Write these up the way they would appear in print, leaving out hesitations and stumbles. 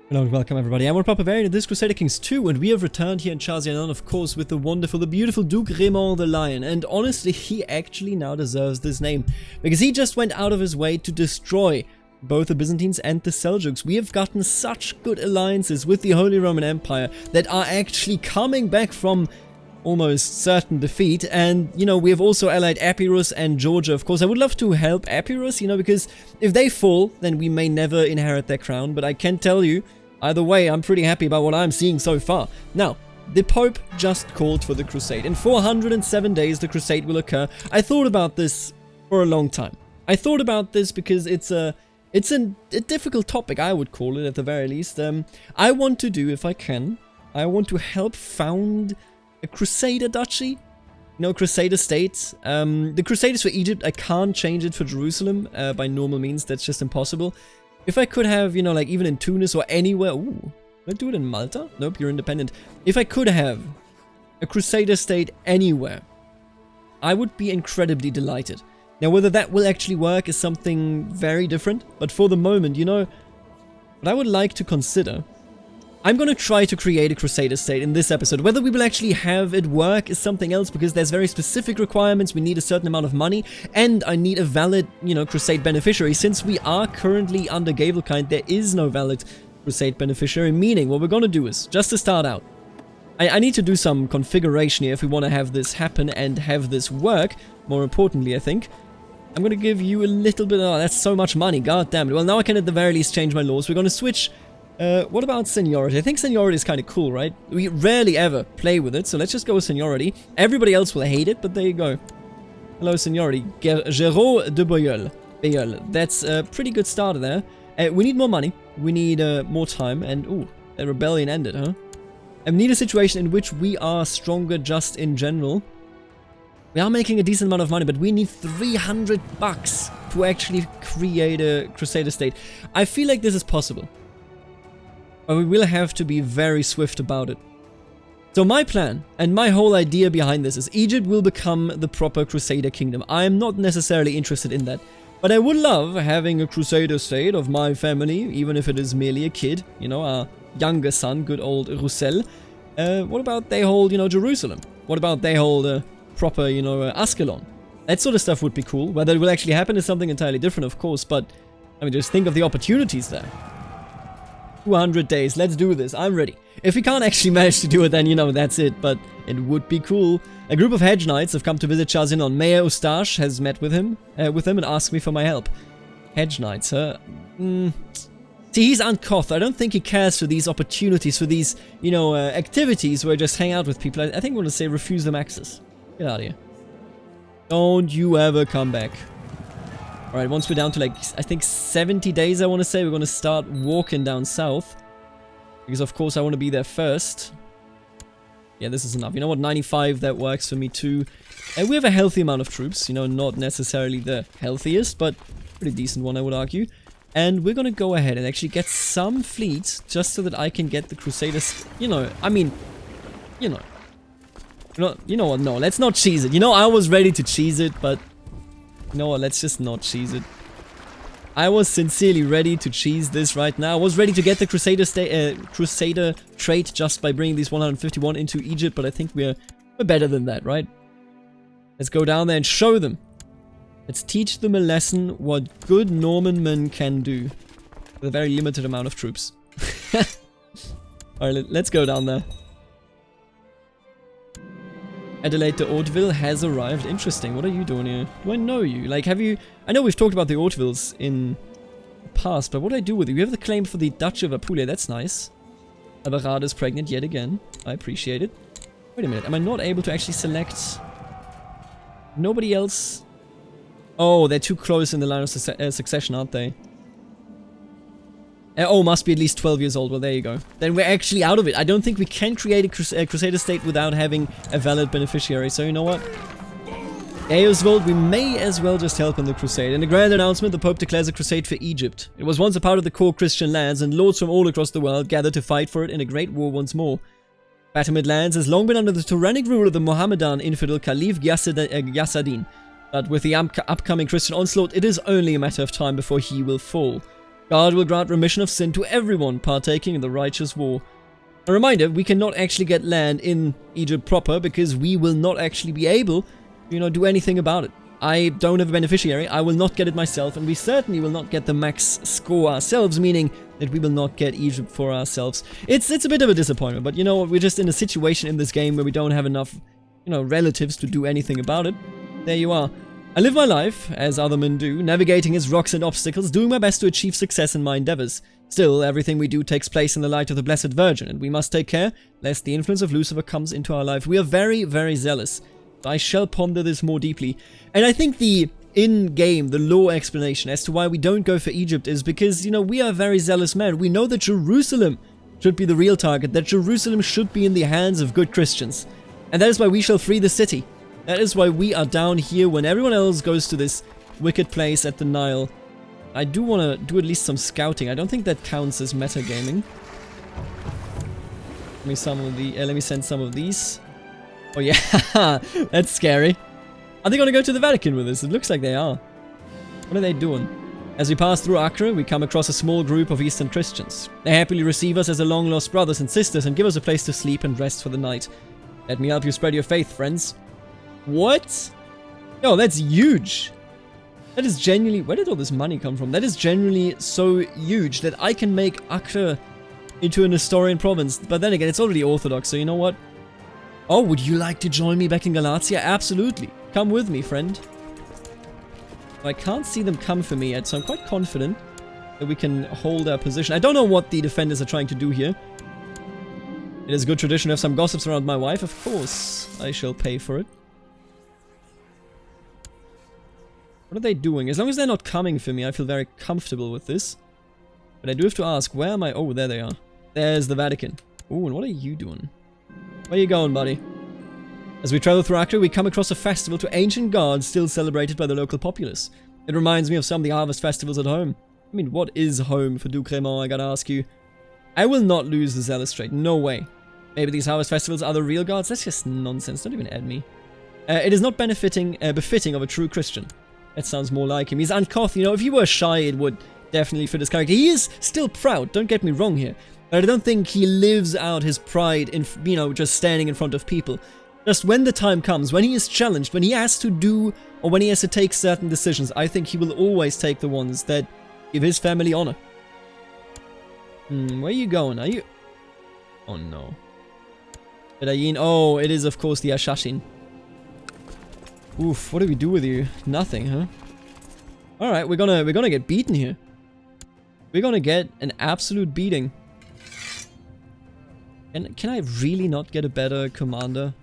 Hello and welcome everybody, I'm Barbarian and this is Crusader Kings 2, and we have returned here in Charzianon, of course, with the wonderful, the beautiful Duke Raymond the Lion. And honestly, he actually now deserves this name, because he just went out of his way to destroy both the Byzantines and the Seljuks. We have gotten such good alliances with the Holy Roman Empire that are actually coming back from almost certain defeat. And, you know, we have also allied Epirus and Georgia. Of course, I would love to help Epirus, you know, because if they fall, then we may never inherit their crown. But I can tell you, either way, I'm pretty happy about what I'm seeing so far. Now, the Pope just called for the Crusade. In 407 days, the Crusade will occur. I thought about this for a long time. I thought about this because it's a difficult topic, I would call it, at the very least. I want to do, if I can, I want to help found a Crusader duchy. You know, Crusader state. The Crusade is for Egypt. I can't change it for Jerusalem by normal means. That's just impossible. If I could have, you know, like even in Tunis or anywhere... Ooh, would I do it in Malta? Nope, you're independent. If I could have a Crusader state anywhere, I would be incredibly delighted. Now, whether that will actually work is something very different. But for the moment, you know, what I would like to consider... I'm going to try to create a Crusader state in this episode. Whether we will actually have it work is something else, because there's very specific requirements. We need a certain amount of money, and I need a valid, you know, Crusade beneficiary. Since we are currently under Gavelkind, there is no valid Crusade beneficiary, meaning what we're going to do is, just to start out, I need to do some configuration here if we want to have this happen and have this work. More importantly, I think, I'm going to give you a little bit... Oh, that's so much money, god damn it. Well, now I can at the very least change my laws. We're going to switch... what about seniority? I think seniority is kind of cool, right? We rarely ever play with it, so let's just go with seniority. Everybody else will hate it, but there you go. Hello, seniority. Roussel de Bailleul. That's a pretty good starter there. We need more money. We need more time. And, ooh, the rebellion ended, huh? We need a situation in which we are stronger just in general. We are making a decent amount of money, but we need 300 bucks to actually create a Crusader state. I feel like this is possible. But we will have to be very swift about it. So my plan, and my whole idea behind this, is Egypt will become the proper Crusader kingdom. I am not necessarily interested in that. But I would love having a Crusader state of my family, even if it is merely a kid. You know, our younger son, good old Roussel. What about they hold, you know, Jerusalem? What about they hold proper, you know, Ascalon? That sort of stuff would be cool. Whether it will actually happen is something entirely different, of course. But, I mean, just think of the opportunities there. 200 days, let's do this, I'm ready. If we can't actually manage to do it, then, you know, that's it, but it would be cool. A group of hedge knights have come to visit Charzianon. Mayor Eustache has met with him and asked me for my help. Hedge knights, huh? See, he's uncoth. I don't think he cares for these opportunities, for these, you know, activities where I just hang out with people. I think we're gonna say refuse them access. Get out of here. Don't you ever come back. Alright, once we're down to, like, I think 70 days, I want to say, we're going to start walking down south. Because, of course, I want to be there first. Yeah, this is enough. You know what? 95, that works for me, too. And we have a healthy amount of troops. You know, not necessarily the healthiest, but pretty decent one, I would argue. And we're going to go ahead and actually get some fleets, just so that I can get the Crusaders... You know, I mean... You know what? No, let's not cheese it. You know, I was ready to cheese it, but... You know what, let's just not cheese it. I was sincerely ready to cheese this right now. I was ready to get the Crusader trait just by bringing these 151 into Egypt, but I think we're better than that, right? Let's go down there and show them. Let's teach them a lesson what good Norman men can do with a very limited amount of troops. Alright, let's go down there. Adelaide de Hauteville has arrived. Interesting. What are you doing here? Do I know you? Like, have you... I know we've talked about the Hautevilles in the past, but what do I do with you? We have the claim for the Duchy of Apulia. That's nice. Aberrada is pregnant yet again. I appreciate it. Wait a minute. Am I not able to actually select... Nobody else? Oh, they're too close in the line of succession, aren't they? Oh, must be at least 12 years old. Well, there you go. Then we're actually out of it. I don't think we can create a Crusader state without having a valid beneficiary. So, you know what? Deus Vult, we may as well just help in the Crusade. In a grand announcement, the Pope declares a crusade for Egypt. It was once a part of the core Christian lands, and lords from all across the world gathered to fight for it in a great war once more. Fatimid lands has long been under the tyrannic rule of the Mohammedan infidel Caliph Ghiyasuddin. But with the upcoming Christian onslaught, it is only a matter of time before he will fall. God will grant remission of sin to everyone partaking in the righteous war. A reminder, we cannot actually get land in Egypt proper because we will not actually be able to, do anything about it. I don't have a beneficiary, I will not get it myself, and we certainly will not get the max score ourselves, meaning that we will not get Egypt for ourselves. It's a bit of a disappointment, but we're just in a situation in this game where we don't have enough, relatives to do anything about it. There you are. I live my life, as other men do, navigating its rocks and obstacles, doing my best to achieve success in my endeavors. Still, everything we do takes place in the light of the Blessed Virgin, and we must take care lest the influence of Lucifer comes into our life. We are very, very zealous. I shall ponder this more deeply. And I think the in-game, the lore explanation as to why we don't go for Egypt is because, we are very zealous men. We know that Jerusalem should be the real target, that Jerusalem should be in the hands of good Christians. And that is why we shall free the city. That is why we are down here when everyone else goes to this wicked place at the Nile. I do want to do at least some scouting. I don't think that counts as metagaming. Let me send some of these. Oh yeah, that's scary. Are they going to go to the Vatican with us? It looks like they are. What are they doing? As we pass through Acre, we come across a small group of Eastern Christians. They happily receive us as a long-lost brothers and sisters and give us a place to sleep and rest for the night. Let me help you spread your faith, friends. What? Yo, that's huge. That is genuinely... Where did all this money come from? That is genuinely so huge that I can make Acre into an Nestorian province. But then again, it's already Orthodox, so you know what? Oh, would you like to join me back in Galatia? Absolutely. Come with me, friend. I can't see them come for me yet, so I'm quite confident that we can hold our position. I don't know what the defenders are trying to do here. It is a good tradition to have some gossips around my wife. Of course, I shall pay for it. What are they doing? As long as they're not coming for me, I feel very comfortable with this. But I do have to ask, where am I? Oh, there they are. There's the Vatican. Oh, and what are you doing? Where you going, buddy? As we travel through Acre, we come across a festival to ancient gods still celebrated by the local populace. It reminds me of some of the harvest festivals at home. I mean, what is home for Duke Raymond, I gotta ask you? I will not lose the zealous trait, no way. Maybe these harvest festivals are the real gods? That's just nonsense, don't even add me. It is not befitting of a true Christian. That sounds more like him. He's uncoth, if he were shy, it would definitely fit his character. He is still proud, don't get me wrong here. But I don't think he lives out his pride in, just standing in front of people. Just when the time comes, when he is challenged, when he has to do, or when he has to take certain decisions, I think he will always take the ones that give his family honor. Where are you going? Are you... Oh no. Bedayin. Oh, it is of course the Ashashin. Oof, what do we do with you? Nothing, huh? Alright, we're gonna get beaten here. We're gonna get an absolute beating. And can I really not get a better commander?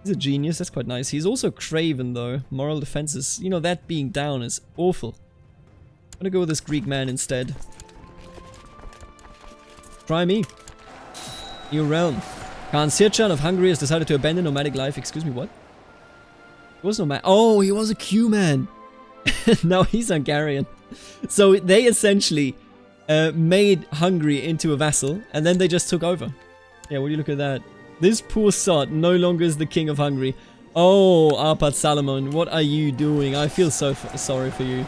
He's a genius, that's quite nice. He's also craven though. Moral defenses, that being down is awful. I'm gonna go with this Greek man instead. Try me. New realm. Khan Sirchan of Hungary has decided to abandon nomadic life. Excuse me, what? He was nomadic. Oh, he was a Q-man. Now he's Hungarian. So they essentially made Hungary into a vassal, and then they just took over. Yeah, will you look at that? This poor sot no longer is the king of Hungary. Oh, Arpad Salomon, what are you doing? I feel so sorry for you.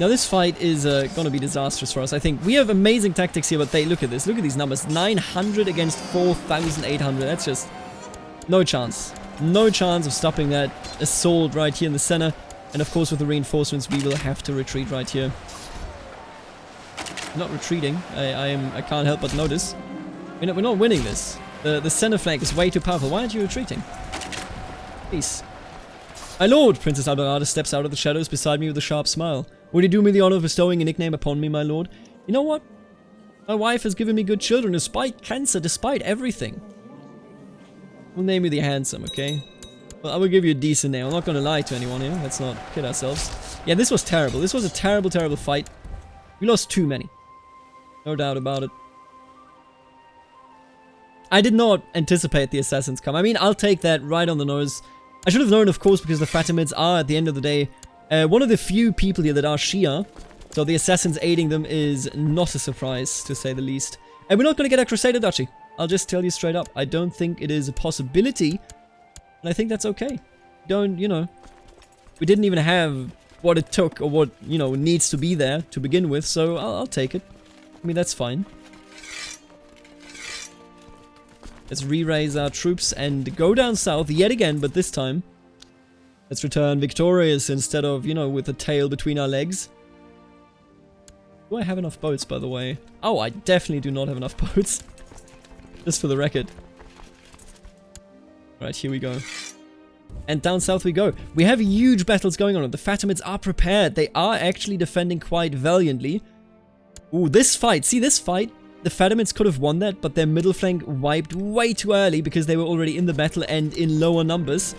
Now this fight is gonna be disastrous for us, I think. We have amazing tactics here, but look at this. Look at these numbers. 900 against 4,800. That's just no chance. No chance of stopping that assault right here in the center. And of course with the reinforcements we will have to retreat right here. I'm not retreating. I can't help but notice. We're not winning this. The center flank is way too powerful. Why aren't you retreating? Peace. My lord! Princess Alberada steps out of the shadows beside me with a sharp smile. Would you do me the honor of bestowing a nickname upon me, my lord? You know what? My wife has given me good children despite cancer, despite everything. We'll name you the Handsome, okay? Well, I will give you a decent name. I'm not going to lie to anyone here. Let's not kid ourselves. Yeah, this was terrible. This was a terrible, terrible fight. We lost too many. No doubt about it. I did not anticipate the assassins come. I mean, I'll take that right on the nose. I should have known, of course, because the Fatimids are, at the end of the day, one of the few people here that are Shia. So the assassins aiding them is not a surprise, to say the least. And we're not going to get a Crusader duchy. I'll just tell you straight up. I don't think it is a possibility. And I think that's okay. We didn't even have what it took or what, you know, needs to be there to begin with, so I'll take it. I mean, that's fine. Let's re-raise our troops and go down south yet again, but this time let's return victorious instead of, you know, with a tail between our legs. Do I have enough boats, by the way? Oh, I definitely do not have enough boats. Just for the record. Right, here we go. And down south we go. We have huge battles going on. The Fatimids are prepared. They are actually defending quite valiantly. Ooh, this fight. See this fight? The Fatimids could have won that, but their middle flank wiped way too early because they were already in the battle and in lower numbers.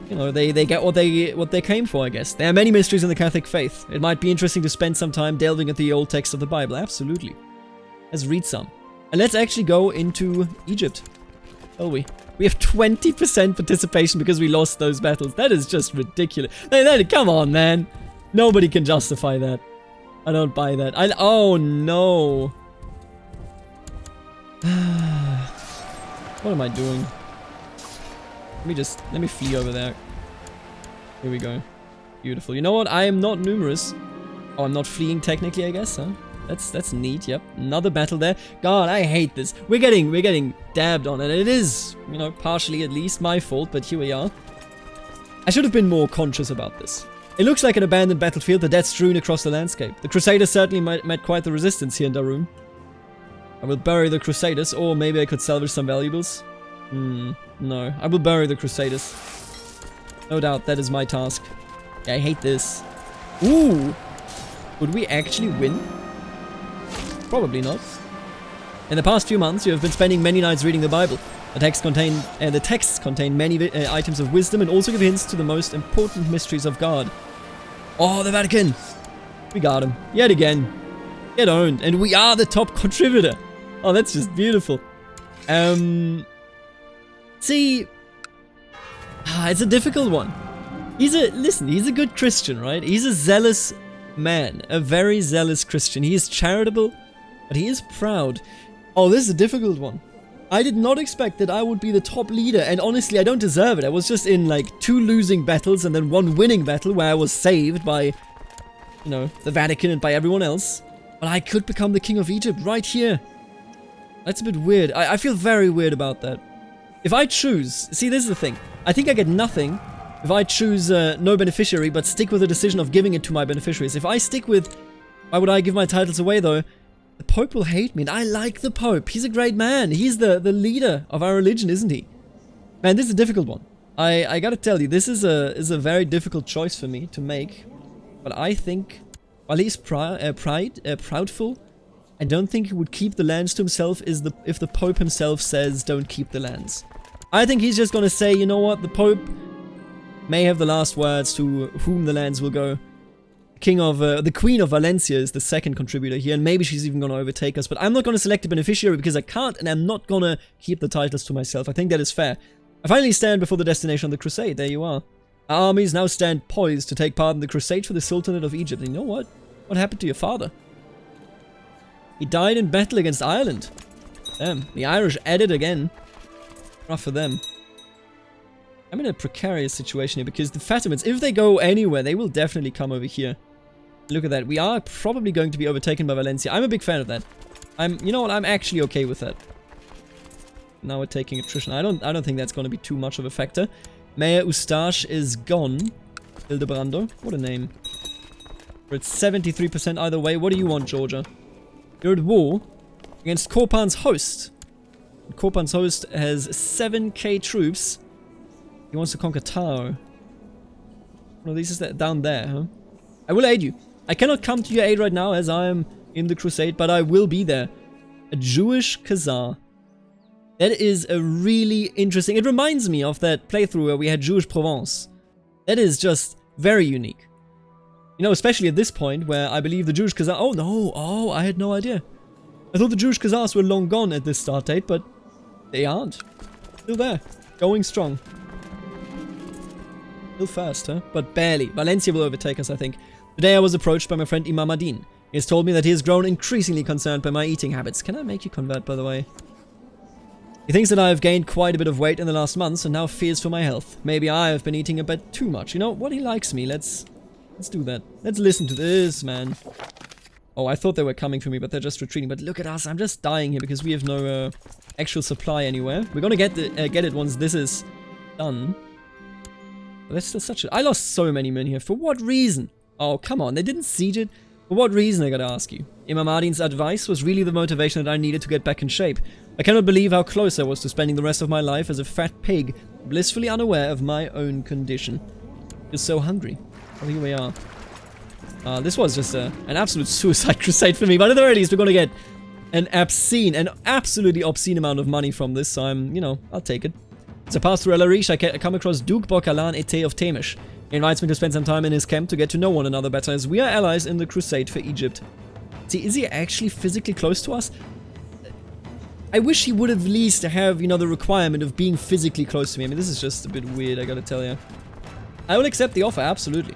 You know, they get what they came for, I guess. There are many mysteries in the Catholic faith. It might be interesting to spend some time delving at the old text of the Bible. Absolutely. Let's read some. And let's actually go into Egypt. Shall we? We have 20% participation because we lost those battles. That is just ridiculous. Come on, man. Nobody can justify that. I don't buy that. Oh, no. What am I doing? Let me flee over there. Here we go. Beautiful. You know what? I am not numerous. Oh, I'm not fleeing technically, I guess, huh? That's neat, yep. Another battle there. God, I hate this. We're getting dabbed on, and it is, you know, partially at least my fault, but here we are. I should have been more conscious about this. It looks like an abandoned battlefield, the dead strewn across the landscape. The Crusaders certainly met quite the resistance here in Darum. I will bury the Crusaders, or maybe I could salvage some valuables. No. I will bury the Crusaders. No doubt, that is my task. Yeah, I hate this. Ooh! Would we actually win? Probably not. In the past few months, you have been spending many nights reading the Bible. The texts contain many items of wisdom and also give hints to the most important mysteries of God. Oh, the Vatican! We got him. Yet again. Get owned. And we are the top contributor. Oh, that's just beautiful. See... it's a difficult one. He's a good Christian, right? He's a zealous man. A very zealous Christian. He is charitable, but he is proud. Oh, this is a difficult one. I did not expect that I would be the top leader, and honestly, I don't deserve it. I was just in, like, 2 losing battles and then 1 winning battle where I was saved by, you know, the Vatican and by everyone else. But I could become the king of Egypt right here. That's a bit weird. I feel very weird about that. If I choose... See, this is the thing. I think I get nothing if I choose no beneficiary, but stick with the decision of giving it to my beneficiaries. If I stick with... Why would I give my titles away, though? The Pope will hate me, and I like the Pope. He's a great man. He's the leader of our religion, isn't he? Man, this is a difficult one. I gotta tell you, this is a very difficult choice for me to make. But I think, while he's proudful, I don't think he would keep the lands to himself if the Pope himself says don't keep the lands. I think he's just gonna say, you know what, the Pope may have the last words to whom the lands will go. The Queen of Valencia is the second contributor here, and maybe she's even gonna overtake us, but I'm not gonna select a beneficiary because I can't, and I'm not gonna keep the titles to myself. I think that is fair. I finally stand before the destination of the Crusade. There you are. Our armies now stand poised to take part in the Crusade for the Sultanate of Egypt. And you know what? What happened to your father? He died in battle against Ireland. Damn, the Irish at it again. Rough for them. I'm in a precarious situation here because the Fatimids, if they go anywhere, they will definitely come over here. Look at that. We are probably going to be overtaken by Valencia. I'm a big fan of that. You know what? I'm actually okay with that. Now we're taking attrition. I don't think that's going to be too much of a factor. Mayor Eustache is gone. Hildebrando. What a name. We're at 73% either way. What do you want, Georgia? You're at war against Korpan's host. Korpan's host has 7k troops. He wants to conquer Tao. No, this is down there, huh? I will aid you. I cannot come to your aid right now as I am in the Crusade, but I will be there. A Jewish Khazar. That is a really interesting... It reminds me of that playthrough where we had Jewish Provence. That is just very unique. You know, especially at this point where I believe the Jewish Khazars... Oh, no. Oh, I had no idea. I thought the Jewish Khazars were long gone at this start date, but they aren't. Still there. Going strong. Still fast, huh? But barely. Valencia will overtake us, I think. Today I was approached by my friend Imam Adin. He has told me that he has grown increasingly concerned by my eating habits. Can I make you convert, by the way? He thinks that I have gained quite a bit of weight in the last months and now fears for my health. Maybe I have been eating a bit too much. You know, what he likes me, let's Let's do that. Let's listen to this, man. Oh, I thought they were coming for me, but they're just retreating. But look at us. I'm just dying here because we have no actual supply anywhere. We're gonna get it once this is done. But that's still such a... I lost so many men here. For what reason? Oh, come on. They didn't siege it. For what reason, I gotta ask you? Imam Adin's advice was really the motivation that I needed to get back in shape. I cannot believe how close I was to spending the rest of my life as a fat pig, blissfully unaware of my own condition. Just so hungry. Well, here we are. This was just an absolute suicide crusade for me, but at the very least, we're gonna get an absolutely obscene amount of money from this, so I'm, you know, I'll take it. As I pass through El Arish, I come across Duke Bokalan Ete of Temish. He invites me to spend some time in his camp to get to know one another better, as we are allies in the crusade for Egypt. See, is he actually physically close to us? I wish he would at least have, you know, the requirement of being physically close to me. I mean, this is just a bit weird, I gotta tell you. I will accept the offer, absolutely.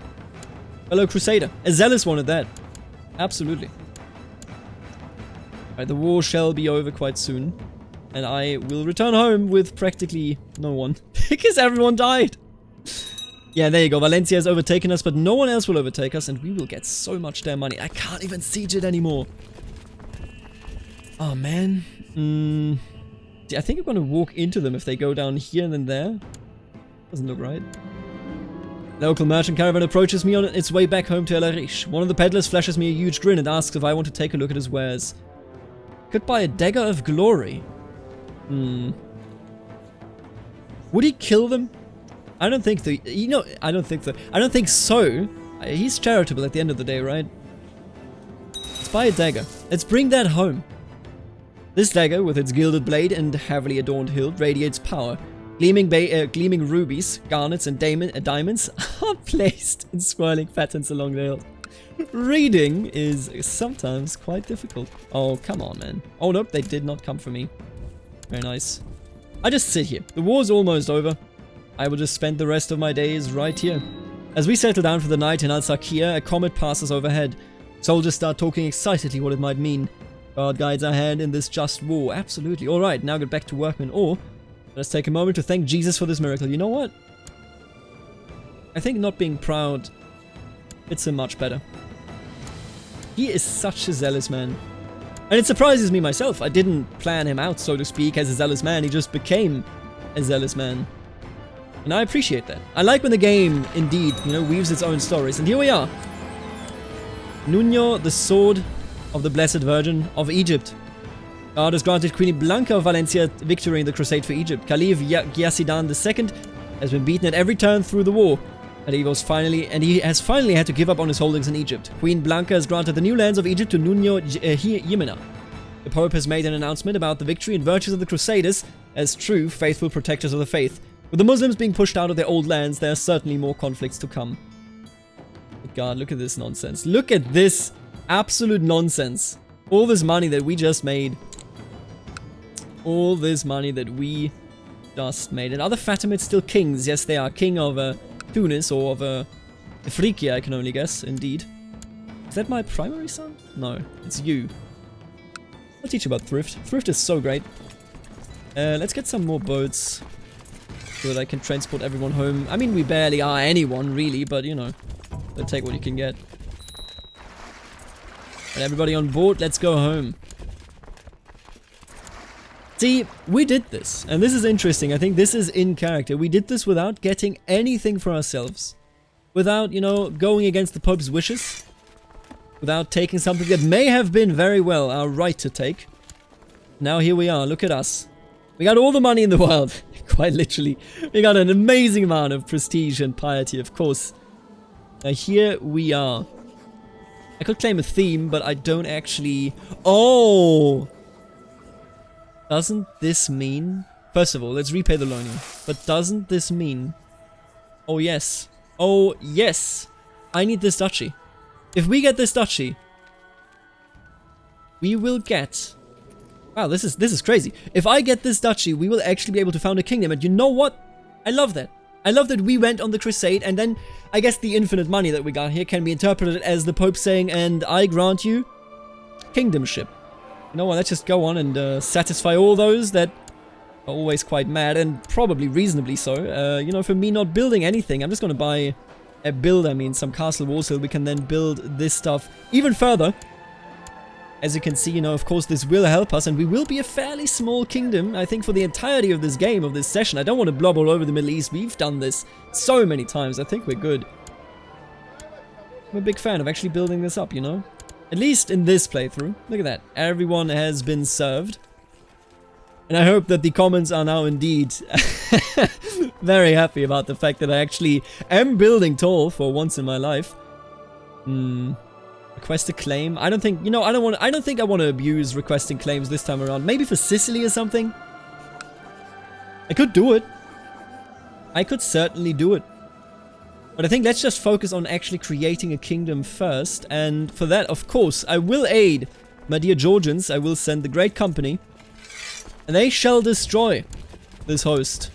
Hello, Crusader. A zealous one at that. Absolutely. Alright, the war shall be over quite soon. And I will return home with practically no one. Because everyone died. Yeah, there you go. Valencia has overtaken us, but no one else will overtake us. And we will get so much damn money. I can't even siege it anymore. Oh, man. I think I'm going to walk into them if they go down here and then there. Doesn't look right. Local merchant caravan approaches me on its way back home to El Arish. One of the peddlers flashes me a huge grin and asks if I want to take a look at his wares. Could buy a dagger of glory. Would he kill them? I don't think the... You know, I don't think so. He's charitable at the end of the day, right? Let's buy a dagger. Let's bring that home. This dagger, with its gilded blade and heavily adorned hilt, radiates power. Gleaming rubies, garnets, and diamonds are placed in swirling patterns along the hilt. Reading is sometimes quite difficult. Oh, come on, man. Oh, nope, they did not come for me. Very nice. I just sit here. The war's almost over. I will just spend the rest of my days right here. As we settle down for the night in Al-Sakir, a comet passes overhead. Soldiers start talking excitedly what it might mean. God guides our hand in this just war. Absolutely. Alright, now get back to workmen. Or, let's take a moment to thank Jesus for this miracle. You know what? I think not being proud fits him much better. He is such a zealous man. And it surprises me myself. I didn't plan him out, so to speak, as a zealous man. He just became a zealous man. And I appreciate that. I like when the game, indeed, you know, weaves its own stories. And here we are. Nuno, the sword of the Blessed Virgin of Egypt. God has granted Queen Blanca of Valencia victory in the Crusade for Egypt. Caliph Ghassidan II has been beaten at every turn through the war. And he has finally had to give up on his holdings in Egypt. Queen Blanca has granted the new lands of Egypt to Nuno Yemena. The Pope has made an announcement about the victory and virtues of the Crusaders as true, faithful protectors of the faith. With the Muslims being pushed out of their old lands, there are certainly more conflicts to come. But God, look at this nonsense. Look at this absolute nonsense. All this money that we just made. All this money that we just made. And are the Fatimids still kings? Yes, they are. King of Tunis or of Afrika, I can only guess. Indeed. Is that my primary son? No, it's you. I'll teach you about thrift. Thrift is so great. Let's get some more boats so that I can transport everyone home. I mean, we barely are anyone, really, but, you know, let's take what you can get. And everybody on board, let's go home. See, we did this, and this is interesting. I think this is in character. We did this without getting anything for ourselves. Without, you know, going against the Pope's wishes. Without taking something that may have been very well our right to take. Now here we are, look at us. We got all the money in the world, quite literally. We got an amazing amount of prestige and piety, of course. Now here we are. I could claim a theme, but I don't actually... Oh! Doesn't this mean... First of all, let's repay the loan here. But doesn't this mean... Oh yes. Oh yes! I need this duchy. If we get this duchy, we will get... Wow, this is crazy. If I get this duchy, we will actually be able to found a kingdom. And you know what? I love that. I love that we went on the crusade, and then I guess the infinite money that we got here can be interpreted as the Pope saying, and I grant you kingdomship. You know what, let's just go on and satisfy all those that are always quite mad, and probably reasonably so. You know, for me not building anything, I'm just going to buy build, I mean, some castle walls so we can then build this stuff even further. As you can see, you know, of course, this will help us, and we will be a fairly small kingdom, I think, for the entirety of this game, of this session. I don't want to blob all over the Middle East. We've done this so many times. I think we're good. I'm a big fan of actually building this up, you know? At least in this playthrough. Look at that. Everyone has been served. And I hope that the comments are now indeed very happy about the fact that I actually am building tall for once in my life. Request a claim. I don't think, you know, I don't think I want to abuse requesting claims this time around. Maybe for Sicily or something. I could do it. I could certainly do it. But I think let's just focus on actually creating a kingdom first. And for that, of course, I will aid my dear Georgians. I will send the great company. And they shall destroy this host.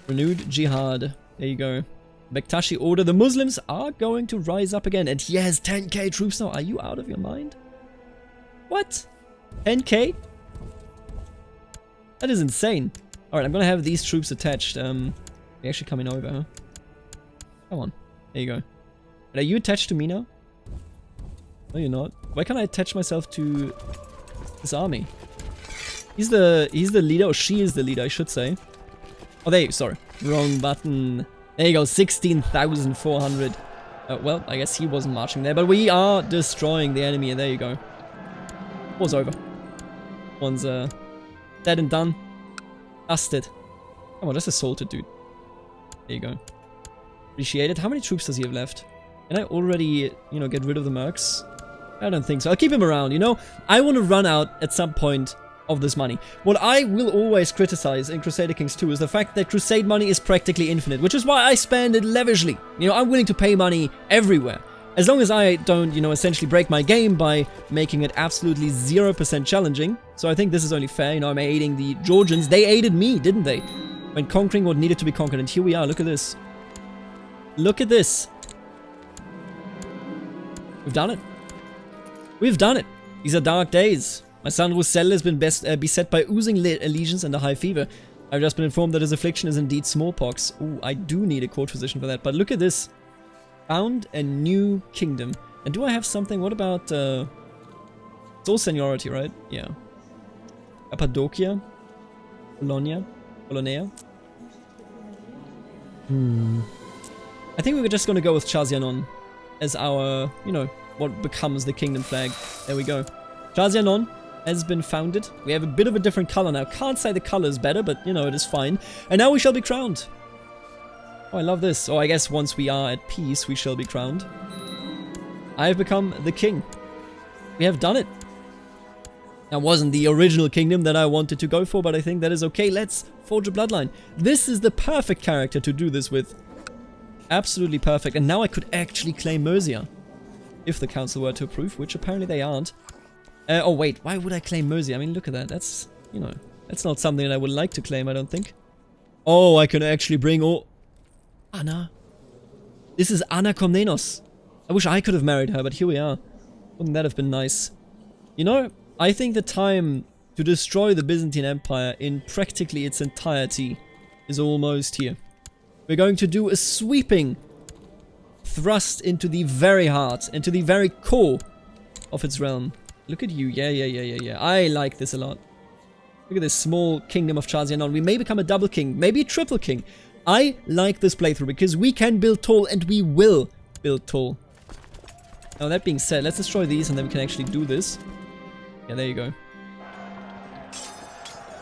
Renewed jihad. There you go. Bektashi order. The Muslims are going to rise up again. And he has 10k troops now. Are you out of your mind? What? 10k? That is insane. Alright, I'm gonna have these troops attached. They're actually coming over, huh? Come on. There you go. Are you attached to me now? No, you're not. Why can't I attach myself to this army? He's the leader, or she is the leader, I should say. Oh, there you go. Sorry. Wrong button. There you go. 16,400. Well, I guess he wasn't marching there, but we are destroying the enemy, and there you go. War's over. One's dead and done. Dusted. Come on, just assaulted, dude. There you go. Appreciated. How many troops does he have left? Can I already, you know, get rid of the mercs? I don't think so. I'll keep him around, you know? I want to run out at some point of this money. What I will always criticize in Crusader Kings 2 is the fact that Crusade money is practically infinite, which is why I spend it lavishly. You know, I'm willing to pay money everywhere. As long as I don't, you know, essentially break my game by making it absolutely 0% challenging. So I think this is only fair. You know, I'm aiding the Georgians. They aided me, didn't they? When conquering what needed to be conquered. And here we are. Look at this. Look at this. We've done it. We've done it. These are dark days. My son Roussel has been beset by oozing lesions and a high fever. I've just been informed that his affliction is indeed smallpox. Ooh, I do need a court physician for that. But look at this. Found a new kingdom. And do I have something? What about... it's all seniority, right? Yeah. Cappadocia. Bologna. I think we were just going to go with Chazianon as our, you know, what becomes the kingdom flag. There we go. Chazianon has been founded. We have a bit of a different color now. Can't say the color is better, but, you know, it is fine. And now we shall be crowned. Oh, I love this. Oh, I guess once we are at peace, we shall be crowned. I have become the king. We have done it. That wasn't the original kingdom that I wanted to go for, but I think that is okay. Let's forge a bloodline. This is the perfect character to do this with. Absolutely perfect. And now I could actually claim Mercia. If the council were to approve, which apparently they aren't. Oh, wait. Why would I claim Mercia? I mean, look at that. That's, you know, that's not something that I would like to claim, I don't think. Oh, I can actually bring all... Anna. This is Anna Komnenos. I wish I could have married her, but here we are. Wouldn't that have been nice? You know, I think the time to destroy the Byzantine Empire in practically its entirety is almost here. We're going to do a sweeping thrust into the very heart, into the very core of its realm. Look at you. Yeah. I like this a lot. Look at this small kingdom of Chazianon. We may become a double king, maybe a triple king. I like this playthrough because we can build tall and we will build tall. Now that being said, let's destroy these and then we can actually do this. Yeah, there you go.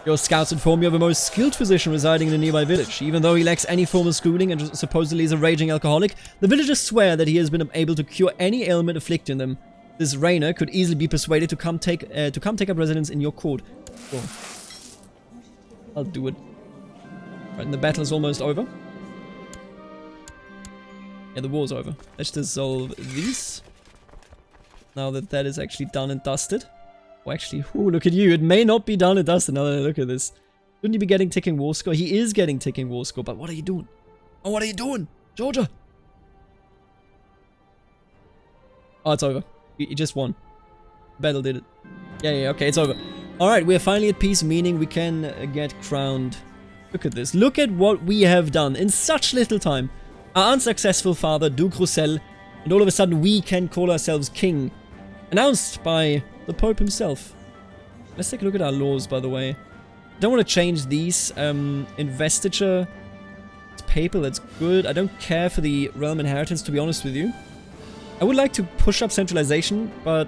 Your scouts inform you of a most skilled physician residing in a nearby village. Even though he lacks any form of schooling and supposedly is a raging alcoholic, the villagers swear that he has been able to cure any ailment afflicting them. This Rainer could easily be persuaded to come take up residence in your court. Cool. I'll do it. Right, and the battle is almost over. Yeah, the war's over. Let's dissolve these. Now that that is actually done and dusted. Oh, actually, ooh, look at you. It may not be done and dusted now that I look at this. Shouldn't he be getting ticking war score? He is getting ticking war score, but what are you doing? Oh, what are you doing? Georgia! Oh, it's over. He just won. Battle did it. Yeah, okay, it's over. Alright, we are finally at peace, meaning we can get crowned. Look at this. Look at what we have done in such little time. Our unsuccessful father, Duke Roussel, and all of a sudden we can call ourselves king. Announced by the Pope himself. Let's take a look at our laws, by the way. Don't want to change these. Investiture. It's papal, that's good. I don't care for the realm inheritance, to be honest with you. I would like to push up centralization, but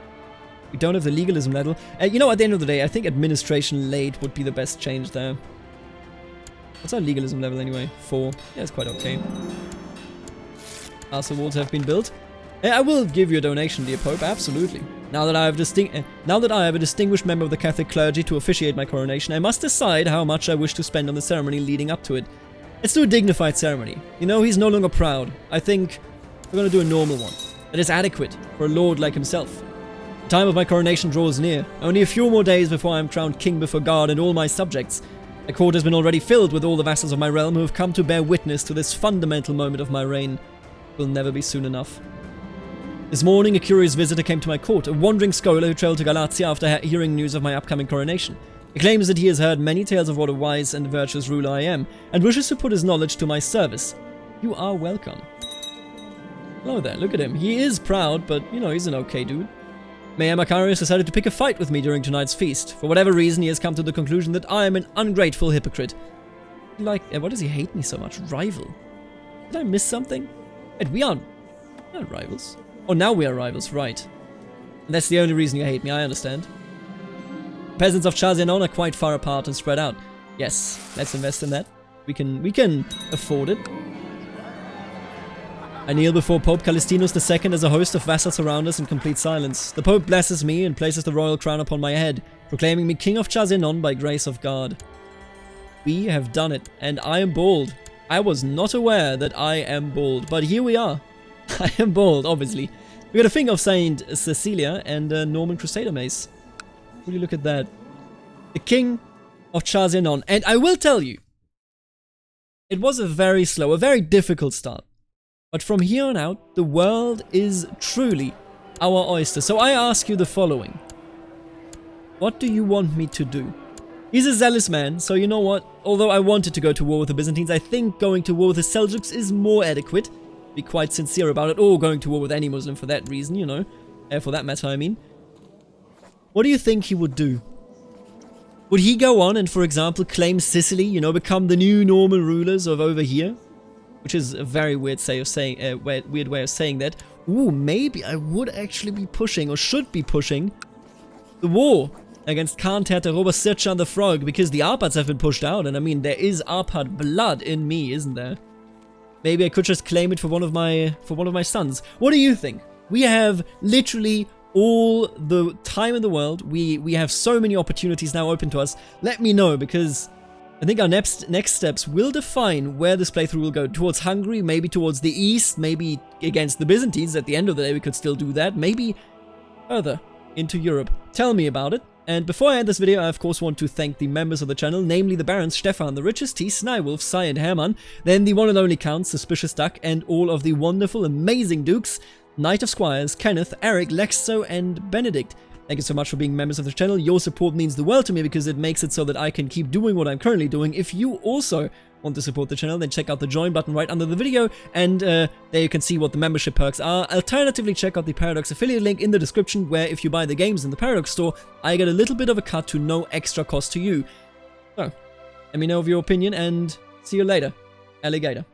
we don't have the legalism level. You know, at the end of the day, I think administration late would be the best change there. What's our legalism level anyway? 4. Yeah, it's quite okay. Castle walls have been built. I will give you a donation, dear Pope, absolutely. Now that I have a distinguished member of the Catholic clergy to officiate my coronation, I must decide how much I wish to spend on the ceremony leading up to it. Let's do a dignified ceremony. You know, he's no longer proud. I think we're going to do a normal one. That is adequate for a lord like himself. The time of my coronation draws near. Only a few more days before I am crowned king before God and all my subjects. The court has been already filled with all the vassals of my realm who have come to bear witness to this fundamental moment of my reign. It will never be soon enough. This morning, a curious visitor came to my court, a wandering scholar who traveled to Galatia after hearing news of my upcoming coronation. He claims that he has heard many tales of what a wise and virtuous ruler I am, and wishes to put his knowledge to my service. You are welcome. Hello there, look at him. He is proud, but, you know, he's an okay dude. Mayor Macarius decided to pick a fight with me during tonight's feast. For whatever reason, he has come to the conclusion that I am an ungrateful hypocrite. Like, why does he hate me so much? Rival? Did I miss something? And we aren't rivals. Oh, now we are rivals, right. And that's the only reason you hate me, I understand. The peasants of Chazianon are quite far apart and spread out. Yes, let's invest in that. We can afford it. I kneel before Pope Callistinus II as a host of vassals around us in complete silence. The Pope blesses me and places the royal crown upon my head, proclaiming me King of Chazianon by grace of God. We have done it, and I am bald. I was not aware that I am bald, but here we are. I am bald, obviously. We got a thing of Saint Cecilia and a Norman Crusader mace. Will you look at that? The King of Chazianon. And I will tell you, it was a very slow, a very difficult start. But from here on out, the world is truly our oyster. So I ask you the following. What do you want me to do? He's a zealous man, so you know what? Although I wanted to go to war with the Byzantines, I think going to war with the Seljuks is more adequate. Be quite sincere about it, or going to war with any Muslim for that reason, you know. For that matter, I mean. What do you think he would do? Would he go on and, for example, claim Sicily, you know, become the new Norman rulers of over here? Which is a very weird way of saying that. Ooh, maybe I would actually be pushing, or should be pushing, the war against Khan Terteroba Sirchan the Frog, because the Arpads have been pushed out, and I mean, there is Arpad blood in me, isn't there? Maybe I could just claim it for one of my sons. What do you think? We have literally all the time in the world. We have so many opportunities now open to us. Let me know, because I think our next steps will define where this playthrough will go. Towards Hungary, maybe towards the east, maybe against the Byzantines. At the end of the day, we could still do that. Maybe further into Europe. Tell me about it. And before I end this video, I of course want to thank the members of the channel, namely the Barons Stefan, the Richest T, Snywolf, Sai and Hermann, then the one and only Count, Suspicious Duck, and all of the wonderful, amazing Dukes, Knight of Squires, Kenneth, Eric, Lexo, and Benedict. Thank you so much for being members of the channel. Your support means the world to me because it makes it so that I can keep doing what I'm currently doing. If you also want to support the channel, then check out the join button right under the video, and there you can see what the membership perks are. Alternatively, check out the Paradox affiliate link in the description, where if you buy the games in the Paradox store, I get a little bit of a cut to no extra cost to you. So, let me know of your opinion, and see you later, alligator.